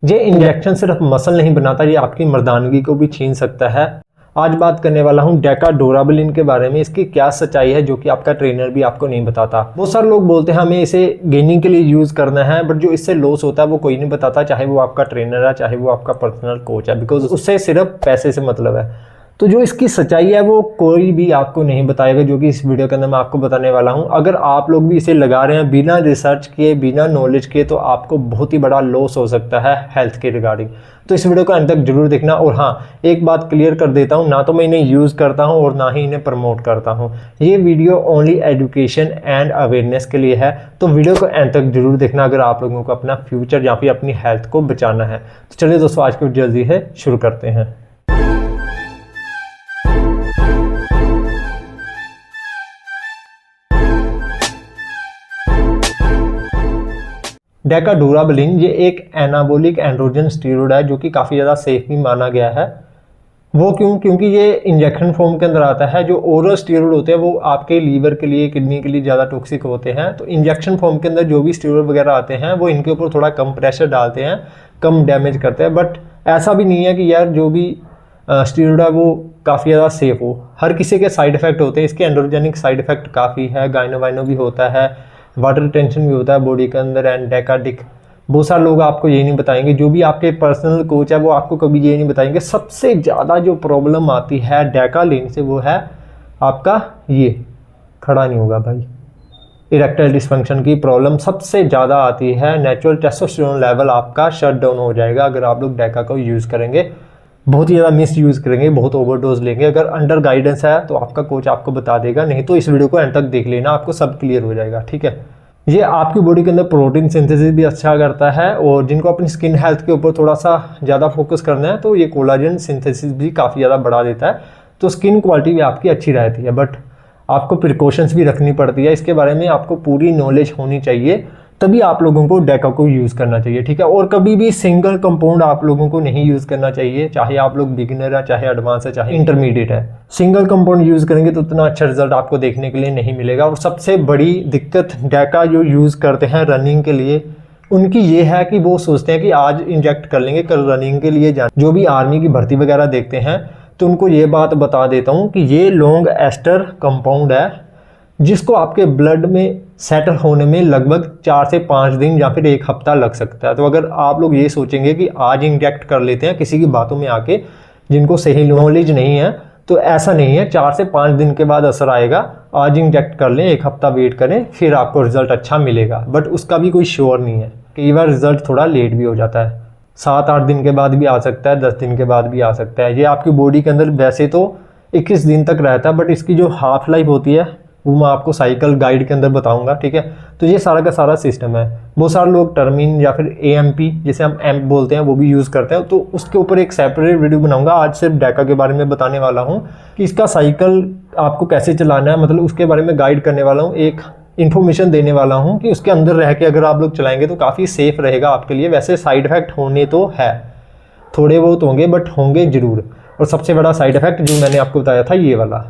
ये इंजेक्शन सिर्फ मसल नहीं बनाता, ये आपकी मर्दानगी को भी छीन सकता है। आज बात करने वाला हूँ डेकाडोराबलिन के बारे में। इसकी क्या सच्चाई है जो कि आपका ट्रेनर भी आपको नहीं बताता। बहुत सारे लोग बोलते हैं हमें इसे गेनिंग के लिए यूज़ करना है, बट जो इससे लॉस होता है वो कोई नहीं बताता, चाहे वो आपका ट्रेनर है चाहे वो आपका पर्सनल कोच है, बिकॉज उससे सिर्फ पैसे से मतलब है। तो जो इसकी सच्चाई है वो कोई भी आपको नहीं बताएगा, जो कि इस वीडियो के अंदर मैं आपको बताने वाला हूं। अगर आप लोग भी इसे लगा रहे हैं बिना रिसर्च किए, बिना नॉलेज के, तो आपको बहुत ही बड़ा लॉस हो सकता है हेल्थ के रिगार्डिंग। तो इस वीडियो को अंत तक जरूर देखना। और हाँ, एक बात क्लियर कर देता हूं, ना तो मैं इन्हें यूज़ करता हूं और ना ही इन्हें प्रमोट करता हूं। ये video only education and awareness के लिए है, तो वीडियो को अंत तक जरूर देखना अगर आप लोगों को अपना फ्यूचर या फिर अपनी हेल्थ को बचाना है। तो चलिए दोस्तों, आज की वीडियो जल्दी है शुरू करते हैं। डेकाडोराबलिन ये एक एनाबॉलिक एंड्रोजन स्टेरॉइड है जो कि काफ़ी ज़्यादा सेफ भी माना गया है। वो क्योंकि ये इंजेक्शन फॉर्म के अंदर आता है। जो ओरल स्टेरॉइड होते हैं वो आपके लीवर के लिए, किडनी के लिए ज़्यादा टॉक्सिक होते हैं। तो इंजेक्शन फॉर्म के अंदर जो भी स्टेरॉइड वगैरह आते हैं वो इनके ऊपर थोड़ा कम प्रेशर डालते हैं, कम डैमेज करते हैं। बट ऐसा भी नहीं है कि यार जो भी स्टेरॉइड है वो काफ़ी ज़्यादा सेफ हो। हर किसी के साइड इफेक्ट होते हैं। इसके एंड्रोजेनिक साइड इफेक्ट काफ़ी है, गाइनो वाइनो भी होता है, वाटर रिटेंशन भी होता है बॉडी के अंदर, एंड डेकाडिक। बहुत सारे लोग आपको ये नहीं बताएंगे, जो भी आपके पर्सनल कोच है वो आपको कभी ये नहीं बताएंगे। सबसे ज़्यादा जो प्रॉब्लम आती है डेकालिन से वो है आपका ये खड़ा नहीं होगा भाई, इरेक्टाइल डिसफंक्शन की प्रॉब्लम सबसे ज़्यादा आती है। नेचुरल टेस्टोस्टेरोन लेवल आपका शट डाउन हो जाएगा अगर आप लोग डेका को यूज़ करेंगे, बहुत ही ज़्यादा मिस यूज़ करेंगे, बहुत ओवरडोज लेंगे। अगर अंडर गाइडेंस है तो आपका कोच आपको बता देगा, नहीं तो इस वीडियो को एंड तक देख लेना, आपको सब क्लियर हो जाएगा। ठीक है, ये आपकी बॉडी के अंदर प्रोटीन सिंथेसिस भी अच्छा करता है, और जिनको अपनी स्किन हेल्थ के ऊपर थोड़ा सा ज़्यादा फोकस करना है तो ये कोलाजन सिंथेसिस भी काफ़ी ज़्यादा बढ़ा देता है, तो स्किन क्वालिटी भी आपकी अच्छी रहती है। बट आपको प्रिकॉशंस भी रखनी पड़ती है, इसके बारे में आपको पूरी नॉलेज होनी चाहिए, तभी आप लोगों को डेका को यूज़ करना चाहिए। ठीक है, और कभी भी सिंगल कंपाउंड आप लोगों को नहीं यूज़ करना चाहिए, चाहे आप लोग बिगिनर है, चाहे एडवांस है, चाहे इंटरमीडिएट है। सिंगल कंपाउंड यूज़ करेंगे तो उतना अच्छा रिजल्ट आपको देखने के लिए नहीं मिलेगा। और सबसे बड़ी दिक्कत डेका जो यूज़ करते हैं रनिंग के लिए उनकी ये है कि वो सोचते हैं कि आज इंजेक्ट कर लेंगे, कल रनिंग के लिए जाना। जो भी आर्मी की भर्ती वगैरह देखते हैं तो उनको ये बात बता देता हूँ कि ये लॉन्ग एस्टर कंपाउंड है, जिसको आपके ब्लड में सेटल होने में लगभग 4 से 5 दिन या फिर 1 हफ्ता लग सकता है। तो अगर आप लोग ये सोचेंगे कि आज इंजेक्ट कर लेते हैं किसी की बातों में आके, जिनको सही नॉलेज नहीं है, तो ऐसा नहीं है। 4 से 5 दिन के बाद असर आएगा। आज इंजेक्ट कर लें, 1 हफ्ता वेट करें, फिर आपको रिजल्ट अच्छा मिलेगा। बट उसका भी कोई श्योर नहीं है, कई बार रिजल्ट थोड़ा लेट भी हो जाता है, 7-8 दिन के बाद भी आ सकता है, 10 दिन के बाद भी आ सकता है। ये आपकी बॉडी के अंदर वैसे तो 21 दिन तक रहता है, बट इसकी जो हाफ लाइफ होती है वो मैं आपको साइकिल गाइड के अंदर बताऊंगा। ठीक है, तो ये सारा का सारा सिस्टम है। बहुत सारे लोग टर्मिन या फिर AMP जिसे हम एम्प बोलते हैं वो भी यूज़ करते हैं, तो उसके ऊपर एक सेपरेट वीडियो बनाऊंगा। आज सिर्फ डेका के बारे में बताने वाला हूँ कि इसका साइकिल आपको कैसे चलाना है, मतलब उसके बारे में गाइड करने वाला हूँ, एक इन्फॉर्मेशन देने वाला हूँ कि उसके अंदर रह के अगर आप लोग चलाएंगे तो काफ़ी सेफ रहेगा आपके लिए। वैसे साइड इफेक्ट होने तो है, थोड़े बहुत होंगे, बट होंगे ज़रूर। और सबसे बड़ा साइड इफेक्ट जो मैंने आपको बताया था ये वाला,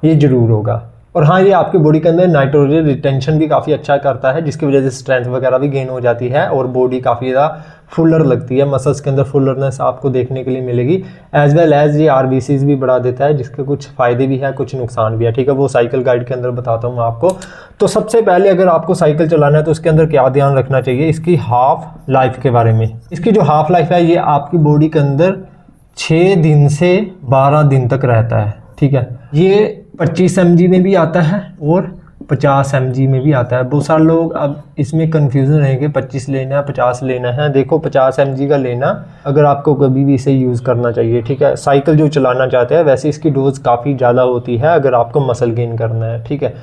ये ज़रूर होगा। और हाँ, ये आपकी बॉडी के अंदर नाइट्रोजन रिटेंशन भी काफ़ी अच्छा करता है, जिसकी वजह से स्ट्रेंथ वगैरह भी गेन हो जाती है और बॉडी काफ़ी ज़्यादा फुलर लगती है। मसल्स के अंदर फुलरनेस आपको देखने के लिए मिलेगी। एज वेल एज ये RBCs भी बढ़ा देता है, जिसके कुछ फ़ायदे भी है, कुछ नुकसान भी है। ठीक है, वो साइकिल गाइड के अंदर बताता हूँ आपको। तो सबसे पहले अगर आपको साइकिल चलाना है तो उसके अंदर क्या ध्यान रखना चाहिए, इसकी हाफ लाइफ के बारे में। इसकी जो हाफ लाइफ है ये आपकी बॉडी के अंदर 6 दिन से 12 दिन तक रहता है। ठीक है, ये 25 mg में भी आता है और 50 mg में भी आता है। बहुत सारे लोग अब इसमें कन्फ्यूजन रहेंगे 25 लेना है 50 लेना है। देखो 50 mg का लेना अगर आपको कभी भी इसे यूज़ करना चाहिए। ठीक है, साइकिल जो चलाना चाहते हैं वैसे इसकी डोज काफ़ी ज़्यादा होती है अगर आपको मसल गेन करना है। ठीक है,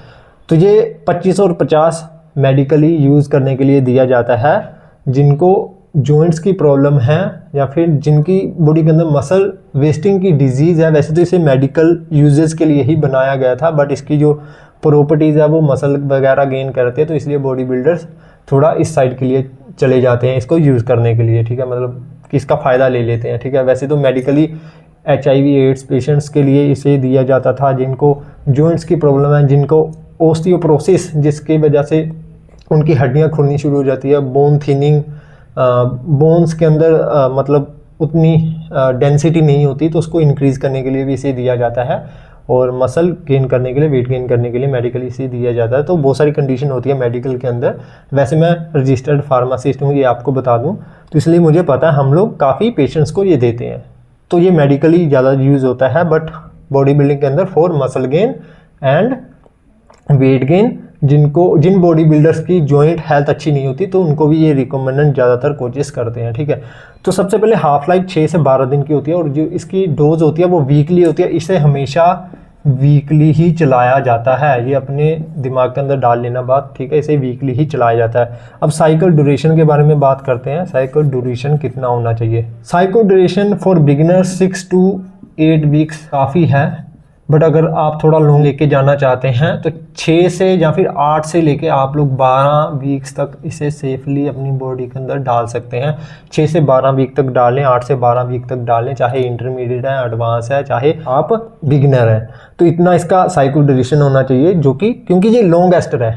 तो ये 25 और 50 मेडिकली यूज़ करने के लिए दिया जाता है जिनको जॉइंट्स की प्रॉब्लम है या फिर जिनकी बॉडी के अंदर मसल वेस्टिंग की डिजीज़ है। वैसे तो इसे मेडिकल यूजेस के लिए ही बनाया गया था, बट इसकी जो प्रॉपर्टीज़ है वो मसल वगैरह गेन करते हैं, तो इसलिए बॉडी बिल्डर्स थोड़ा इस साइड के लिए चले जाते हैं इसको यूज़ करने के लिए। ठीक है, मतलब कि इसका फ़ायदा ले लेते हैं। ठीक है, वैसे तो मेडिकली HIV/AIDS पेशेंट्स के लिए इसे दिया जाता था, जिनको जॉइंट्स की प्रॉब्लम है, जिनको ओस्टियोपोरोसिस जिसकी वजह से उनकी हड्डियाँ खुलनी शुरू हो जाती है, बोन थिनिंग बोन्स के अंदर मतलब उतनी डेंसिटी नहीं होती, तो उसको इंक्रीज़ करने के लिए भी इसे दिया जाता है, और मसल गेन करने के लिए, वेट गेन करने के लिए मेडिकली इसे दिया जाता है। तो बहुत सारी कंडीशन होती है मेडिकल के अंदर। वैसे मैं रजिस्टर्ड फार्मासिस्ट हूँ, ये आपको बता दूँ, तो इसलिए मुझे पता है हम लोग काफ़ी पेशेंट्स को ये देते हैं। तो ये मेडिकली ज़्यादा यूज़ होता है, बट बॉडी बिल्डिंग के अंदर for muscle gain and weight gain, जिन बॉडी बिल्डर्स की जॉइंट हेल्थ अच्छी नहीं होती तो उनको भी ये रिकमेंडेड ज़्यादातर कोचेस करते हैं, ठीक है। तो सबसे पहले हाफ लाइफ 6 से 12 दिन की होती है, और जो इसकी डोज होती है वो वीकली होती है। इसे हमेशा वीकली ही चलाया जाता है, ये अपने दिमाग के अंदर डाल लेना बात, ठीक है। इसे वीकली ही चलाया जाता है। अब साइकिल ड्यूरेशन के बारे में बात करते हैं। साइकिल ड्यूरेशन कितना होना चाहिए? Cycle duration for beginner 6 to 8 weeks काफ़ी है, बट अगर आप थोड़ा लॉन्ग लेके जाना चाहते हैं तो 6 से या फिर 8 से लेके आप लोग 12 वीक्स तक इसे सेफली अपनी बॉडी के अंदर डाल सकते हैं। 6 से 12 वीक तक डालें, 8 से 12 वीक तक डालें, चाहे इंटरमीडिएट है, एडवांस है, चाहे आप बिगिनर हैं। तो इतना इसका साइकिल ड्यूरेशन होना चाहिए, जो कि क्योंकि ये लॉन्ग एस्टर है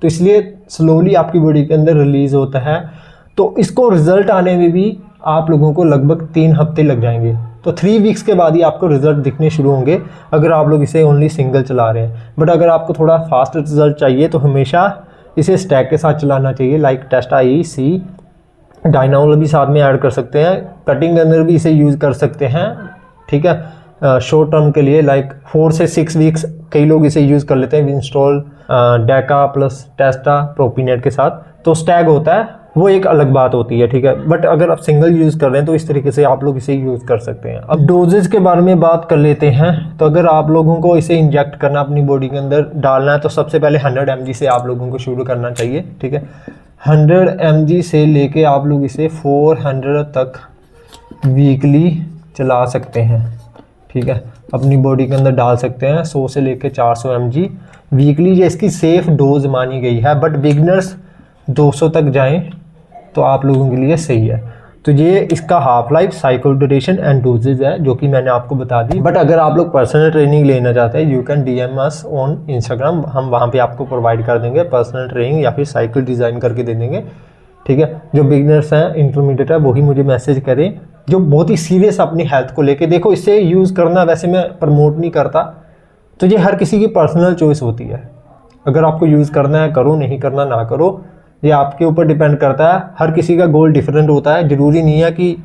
तो इसलिए स्लोली आपकी बॉडी के अंदर रिलीज़ होता है। तो इसको रिजल्ट आने में भी आप लोगों को लगभग 3 हफ्ते लग जाएंगे। तो 3 वीक्स के बाद ही आपको रिजल्ट दिखने शुरू होंगे अगर आप लोग इसे ओनली सिंगल चला रहे हैं। बट अगर आपको थोड़ा फास्ट रिजल्ट चाहिए तो हमेशा इसे स्टैक के साथ चलाना चाहिए, लाइक टेस्ट आई डायनामोल भी साथ में ऐड कर सकते हैं। कटिंग के अंदर भी इसे यूज़ कर सकते हैं, ठीक है। शॉर्ट टर्म के लिए लाइक 4 से 6 वीक्स कई लोग इसे यूज़ कर लेते हैं विंस्टॉल डेका प्लस टेस्टा प्रोपिनेट के साथ। तो स्टैग होता है वो एक अलग बात होती है, ठीक है। बट अगर आप सिंगल यूज़ कर रहे हैं तो इस तरीके से आप लोग इसे यूज़ कर सकते हैं। अब डोजेज के बारे में बात कर लेते हैं। तो अगर आप लोगों को इसे इंजेक्ट करना अपनी बॉडी के अंदर डालना है तो सबसे पहले 100 mg से आप लोगों को शुरू करना चाहिए, ठीक है। 100 mg से लेके आप लोग इसे 400 तक वीकली चला सकते हैं, ठीक है। अपनी बॉडी के अंदर डाल सकते हैं 100 से लेके 400 mg वीकली, ये इसकी सेफ डोज मानी गई है। बट बिगनर्स 200 तक जाएं तो आप लोगों के लिए सही है। तो ये इसका half life, cycle duration and doses है, जो कि मैंने आपको बता दी। बट अगर आप लोग पर्सनल ट्रेनिंग लेना चाहते हैं, you can DM us on Instagram, हम वहाँ पे आपको प्रोवाइड कर देंगे पर्सनल ट्रेनिंग या फिर साइकिल डिज़ाइन करके दे देंगे, ठीक है। जो बिगनर्स हैं, इंटरमीडिएट है, वही मुझे मैसेज करें, जो बहुत ही सीरियस अपनी हेल्थ को लेके। देखो, इसे यूज़ करना वैसे मैं प्रमोट नहीं करता, तो ये हर किसी की पर्सनल चॉइस होती है। अगर आपको यूज़ करना है करो, नहीं करना ना करो, ये आपके ऊपर डिपेंड करता है। हर किसी का गोल डिफरेंट होता है। ज़रूरी नहीं है कि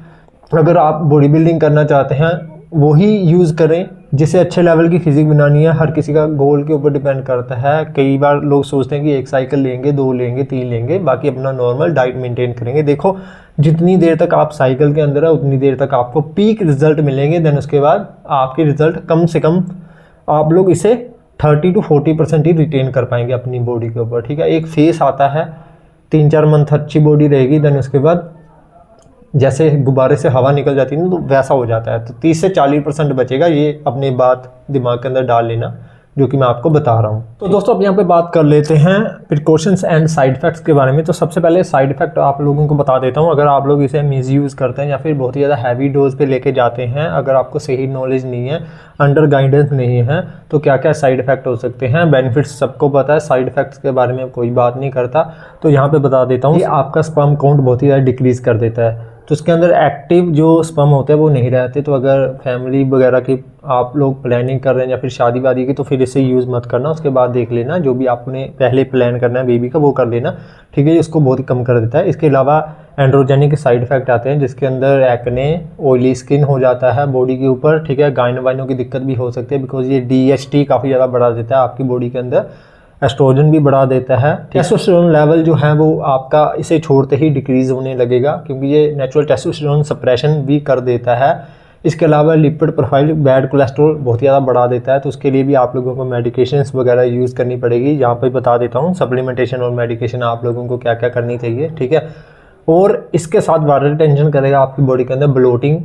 अगर आप बॉडी बिल्डिंग करना चाहते हैं वही यूज़ करें, जिसे अच्छे लेवल की फिजिक बनानी है। हर किसी का गोल के ऊपर डिपेंड करता है। कई बार लोग सोचते हैं कि 1 साइकिल लेंगे, 2 लेंगे, 3 लेंगे, बाकी अपना नॉर्मल डाइट मेंटेन करेंगे। देखो, जितनी देर तक आप साइकिल के अंदर है उतनी देर तक आपको पीक रिजल्ट मिलेंगे। देन उसके बाद आपके रिजल्ट कम से कम आप लोग इसे 30 to 40% ही रिटेन कर पाएंगे अपनी बॉडी के ऊपर, ठीक है। एक फेस आता है, 3-4 मंथ अच्छी बॉडी रहेगी, देन उसके बाद जैसे गुब्बारे से हवा निकल जाती है ना, तो वैसा हो जाता है। तो 30 से 40% बचेगा। ये अपनी बात दिमाग के अंदर डाल लेना, जो कि मैं आपको बता रहा हूँ। तो दोस्तों, अब यहाँ पे बात कर लेते हैं प्रिकॉशंस एंड साइड इफेक्ट्स के बारे में। तो सबसे पहले साइड इफेक्ट आप लोगों को बता देता हूँ। अगर आप लोग इसे मिसयूज़ करते हैं या फिर बहुत ही ज़्यादा हैवी डोज पे लेके जाते हैं, अगर आपको सही नॉलेज नहीं है, अंडर गाइडेंस नहीं है, तो क्या क्या साइड इफेक्ट हो सकते हैं। बेनिफिट्स सबको पता है, साइड इफेक्ट्स के बारे में कोई बात नहीं करता। तो यहाँ पर बता देता हूँ कि आपका स्पर्म काउंट बहुत ही ज़्यादा डिक्रीज़ कर देता है। तो उसके अंदर एक्टिव जो स्पर्म होते हैं वो नहीं रहते। तो अगर फैमिली वगैरह की आप लोग प्लानिंग कर रहे हैं या फिर शादी वादी की, तो फिर इसे यूज़ मत करना। उसके बाद देख लेना, जो भी आपने पहले प्लान करना है बेबी का वो कर लेना, ठीक है। इसको बहुत ही कम कर देता है। इसके अलावा एंड्रोजेनिक साइड इफेक्ट आते हैं, जिसके अंदर एक्ने, ऑयली स्किन हो जाता है बॉडी के ऊपर, ठीक है। गायनो वाइनो की दिक्कत भी हो सकती है, बिकॉज ये DHT काफ़ी ज़्यादा बढ़ा देता है आपकी बॉडी के अंदर। एस्ट्रोजन भी बढ़ा देता है। टेस्टोस्टेरोन लेवल जो है वो आपका इसे छोड़ते ही डिक्रीज़ होने लगेगा, क्योंकि ये नेचुरल टेस्टोस्टेरोन सप्रेशन भी कर देता है। इसके अलावा लिपिड प्रोफाइल, बैड कोलेस्ट्रॉल बहुत ज़्यादा बढ़ा देता है। तो उसके लिए भी आप लोगों को मेडिकेशंस वगैरह यूज़ करनी पड़ेगी। यहाँ पे बता देता हूँ सप्लीमेंटेशन और मेडिकेशन आप लोगों को क्या क्या करनी चाहिए, ठीक है। और इसके साथ वायरल टेंशन करेगा आपकी बॉडी के अंदर, ब्लोटिंग,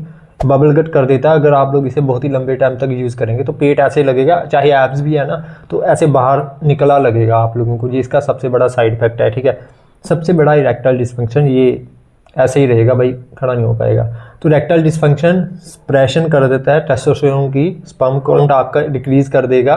बबल गट कर देता है। अगर आप लोग इसे बहुत ही लंबे टाइम तक यूज़ करेंगे तो पेट ऐसे लगेगा, चाहे एब्स भी है ना, तो ऐसे बाहर निकला लगेगा आप लोगों को। ये इसका सबसे बड़ा साइड इफेक्ट है, ठीक है। सबसे बड़ा इरेक्टाइल डिसफंक्शन, ये ऐसे ही रहेगा भाई, खड़ा नहीं हो पाएगा। तो इरेक्टाइल डिसफंक्शन सप्रेशन कर देता है टेस्टोस्टेरोन की, स्पर्म काउंट आपका डिक्रीज़ कर देगा।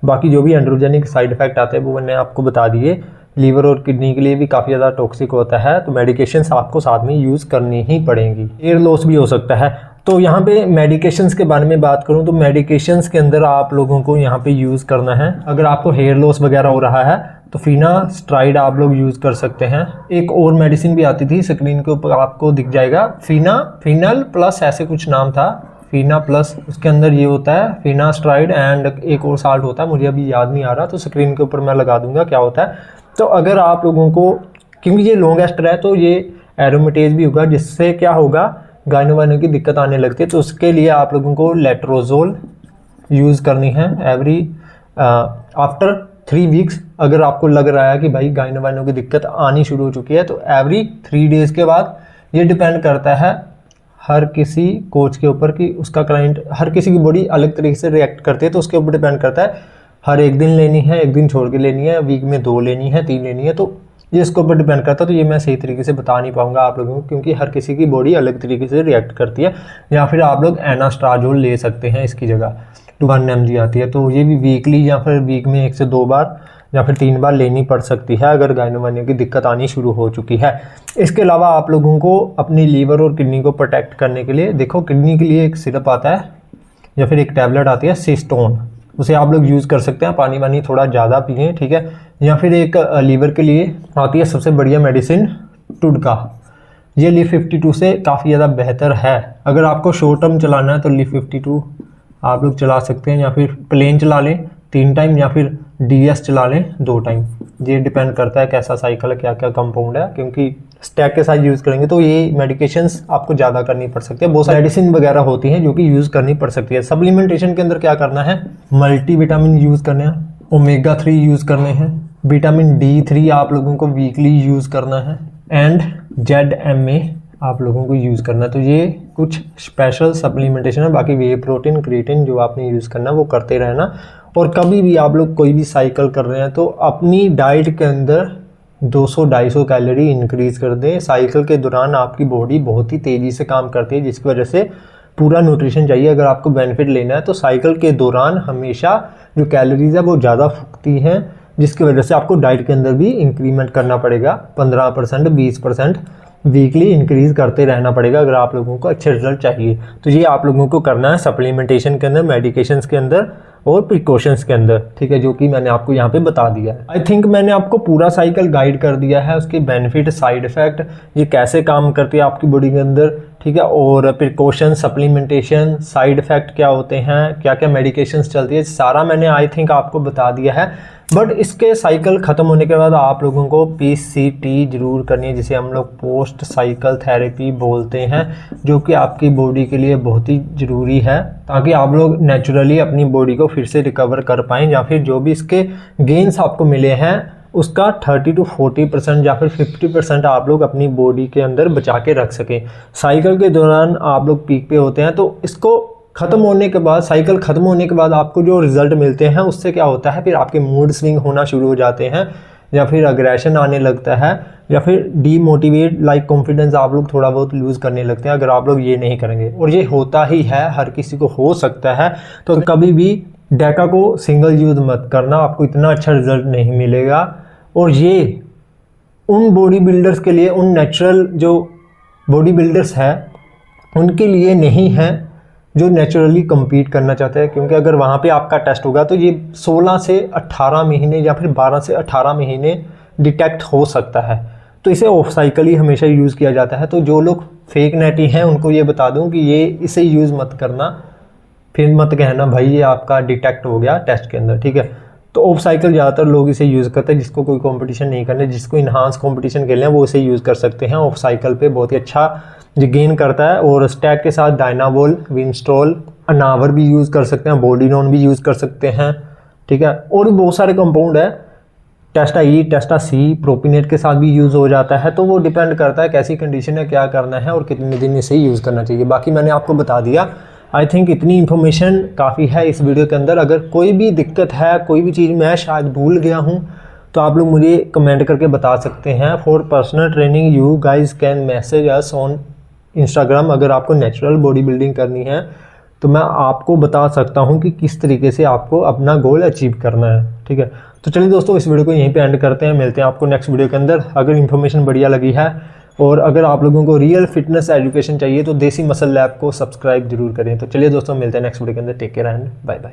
बाकी जो भी एंड्रोजेनिक साइड इफेक्ट आते हैं वो मैंने आपको बता दिए। लीवर और किडनी के लिए भी काफ़ी ज़्यादा टॉक्सिक होता है, तो मेडिकेशंस आपको साथ में यूज़ करनी ही पड़ेंगी। हेयर लॉस भी हो सकता है। तो यहाँ पे मेडिकेशंस के बारे में बात करूँ तो मेडिकेशंस के अंदर आप लोगों को यहाँ पे यूज़ करना है, अगर आपको हेयर लॉस वगैरह हो रहा है तो फिनास्ट्राइड आप लोग यूज़ कर सकते हैं। एक और मेडिसिन भी आती थी, स्क्रीन के ऊपर आपको दिख जाएगा, फिनल प्लस ऐसे कुछ नाम था, फिना प्लस, उसके अंदर ये होता है फिनास्ट्राइड एंड एक और साल्ट होता है, मुझे अभी याद नहीं आ रहा, तो स्क्रीन के ऊपर मैं लगा दूंगा क्या होता है। तो अगर आप लोगों को, क्योंकि ये लॉन्ग एस्टर है तो ये एरोमेटेज भी होगा, जिससे क्या होगा, गायनो वायनो की दिक्कत आने लगती है। तो उसके लिए आप लोगों को लेट्रोजोल यूज़ करनी है एवरी आफ्टर 3 वीक्स। अगर आपको लग रहा है कि भाई गायनो वायनो की दिक्कत आनी शुरू हो चुकी है तो एवरी 3 डेज़ के बाद, ये डिपेंड करता है हर किसी कोच के ऊपर कि उसका क्लाइंट, हर किसी की बॉडी अलग तरीके से रिएक्ट करती है, तो उसके ऊपर डिपेंड करता है हर एक दिन लेनी है, एक दिन छोड़ के लेनी है, वीक में 2 लेनी है, 3 लेनी है, तो ये इसके ऊपर डिपेंड करता है। तो ये मैं सही तरीके से बता नहीं पाऊंगा आप लोगों को, क्योंकि हर किसी की बॉडी अलग तरीके से रिएक्ट करती है। या फिर आप लोग एनास्ट्राजोल ले सकते हैं इसकी जगह, 1 mg आती है, तो ये भी वीकली या फिर वीक में 1 से 2 बार या फिर 3 बार लेनी पड़ सकती है अगर गायनो वायनो की दिक्कत आनी शुरू हो चुकी है। इसके अलावा आप लोगों को अपनी लीवर और किडनी को प्रोटेक्ट करने के लिए, देखो किडनी के लिए एक सिरप आता है या फिर एक टैबलेट आती है सिस्टोन, उसे आप लोग यूज़ कर सकते हैं, पानी वानी थोड़ा ज़्यादा पिएं, ठीक है। या फिर एक लीवर के लिए आती है सबसे बढ़िया मेडिसिन टुडका, ये लीफ 52 से काफ़ी ज़्यादा बेहतर है। अगर आपको शॉर्ट टर्म चलाना है तो लीफ 52 आप लोग चला सकते हैं, या फिर प्लेन चला लें 3 टाइम, या फिर DS चला लें 2 टाइम। ये डिपेंड करता है कैसा साइकिल है, क्या क्या कंपाउंड है, क्योंकि स्टैक के साथ यूज़ करेंगे तो ये मेडिकेशंस आपको ज़्यादा करनी पड़ सकती है। बहुत सारी मेडिसिन वगैरह होती हैं जो कि यूज़ करनी पड़ सकती है। सप्लीमेंटेशन के अंदर क्या करना है, मल्टी विटामिन यूज़ करने हैं, ओमेगा 3 यूज़ करने हैं, विटामिन D3 आप लोगों को वीकली यूज़ करना है, एंड ZMA आप लोगों को यूज़ करना है। तो ये कुछ स्पेशल सप्लीमेंटेशन है। बाकी वे प्रोटीन, क्रिएटिन जो आपने यूज़ करना है वो करते रहना। और कभी भी आप लोग कोई भी साइकिल कर रहे हैं तो अपनी डाइट के अंदर 200-250 कैलोरी इंक्रीज कर दें। साइकिल के दौरान आपकी बॉडी बहुत ही तेज़ी से काम करती है, जिसकी वजह से पूरा न्यूट्रिशन चाहिए। अगर आपको बेनिफिट लेना है तो साइकिल के दौरान हमेशा जो कैलोरीज है वो ज़्यादा फूकती हैं, जिसकी वजह से आपको डाइट के अंदर भी इंक्रीमेंट करना पड़ेगा। 15%, 20% वीकली इंक्रीज करते रहना पड़ेगा अगर आप लोगों को अच्छे रिजल्ट चाहिए। तो ये आप लोगों को करना है सप्लीमेंटेशन के अंदर, मेडिकेशंस के अंदर और प्रिकॉशंस के अंदर, ठीक है, जो कि मैंने आपको यहाँ पे बता दिया है। आई थिंक मैंने आपको पूरा साइकिल गाइड कर दिया है, उसके बेनिफिट, साइड इफेक्ट, ये कैसे काम करती है आपकी बॉडी के अंदर, ठीक है, और प्रिकॉशन, सप्लीमेंटेशन, साइड इफेक्ट क्या होते हैं, क्या क्या मेडिकेशंस चलती है, सारा मैंने आई थिंक आपको बता दिया है। बट इसके साइकिल ख़त्म होने के बाद आप लोगों को PCT जरूर करनी है, जिसे हम लोग पोस्ट साइकिल थेरेपी बोलते हैं, जो कि आपकी बॉडी के लिए बहुत ही ज़रूरी है, ताकि आप लोग नेचुरली अपनी बॉडी को फिर से रिकवर कर पाएँ, या फिर जो भी इसके गेन्स आपको मिले हैं उसका 30 to 40% या फिर 50% आप लोग अपनी बॉडी के अंदर बचा के रख सकें। साइकिल के दौरान आप लोग पीक पे होते हैं, तो इसको ख़त्म होने के बाद, साइकिल ख़त्म होने के बाद आपको जो रिज़ल्ट मिलते हैं उससे क्या होता है, फिर आपके मूड स्विंग होना शुरू हो जाते हैं, या फिर अग्रेशन आने लगता है, या फिर डीमोटिवेट, लाइक कॉन्फिडेंस आप लोग थोड़ा बहुत लूज़ करने लगते हैं अगर आप लोग ये नहीं करेंगे। और ये होता ही है, हर किसी को हो सकता है। तो कभी भी डेका को सिंगल यूज़ मत करना, आपको इतना अच्छा रिजल्ट नहीं मिलेगा। और ये उन बॉडी बिल्डर्स के लिए, उन नेचुरल जो बॉडी बिल्डर्स हैं उनके लिए नहीं है जो नेचुरली compete करना चाहते हैं, क्योंकि अगर वहाँ पे आपका टेस्ट होगा तो ये 16 से 18 महीने या फिर 12 से 18 महीने डिटेक्ट हो सकता है। तो इसे ऑफ साइकिल ही हमेशा यूज़ किया जाता है। तो जो लोग फेक नेटी हैं उनको ये बता दूं कि ये इसे यूज़ मत करना, फिर मत कहना भाई ये आपका डिटेक्ट हो गया टेस्ट के अंदर, ठीक है। तो ऑफ साइकिल ज़्यादातर लोग इसे यूज़ करते हैं, जिसको कोई कंपटीशन नहीं करना, जिसको इन्हांस कंपटीशन खेलना है वो इसे यूज़ कर सकते हैं। ऑफ साइकिल पे बहुत ही अच्छा जो गेन करता है। और स्टैक के साथ डायनावोल, विंस्ट्रोल, अनावर भी यूज़ कर सकते हैं, बॉडीनोन भी यूज़ कर सकते हैं, ठीक है। और भी बहुत सारे कंपाउंड है, टेस्टा ई, टेस्टा सी, प्रोपिनेट के साथ भी यूज़ हो जाता है। तो वो डिपेंड करता है कैसी कंडीशन है, क्या करना है और कितने दिन इसे यूज़ करना चाहिए। बाकी मैंने आपको बता दिया। आई थिंक इतनी इन्फॉर्मेशन काफ़ी है इस वीडियो के अंदर। अगर कोई भी दिक्कत है, कोई भी चीज़ मैं शायद भूल गया हूँ, तो आप लोग मुझे कमेंट करके बता सकते हैं। For personal training you guys can message us on Instagram. अगर आपको नेचुरल बॉडी बिल्डिंग करनी है तो मैं आपको बता सकता हूँ कि किस तरीके से आपको अपना गोल अचीव करना है, ठीक है। तो चलिए दोस्तों, इस वीडियो को यहीं पे एंड करते हैं, मिलते हैं आपको नेक्स्ट वीडियो के अंदर। अगर इन्फॉर्मेशन बढ़िया लगी है और अगर आप लोगों को रियल फिटनेस एजुकेशन चाहिए तो देसी मसल लैब को सब्सक्राइब जरूर करें। तो चलिए दोस्तों, मिलते हैं नेक्स्ट वीडियो के अंदर। Take care and bye bye.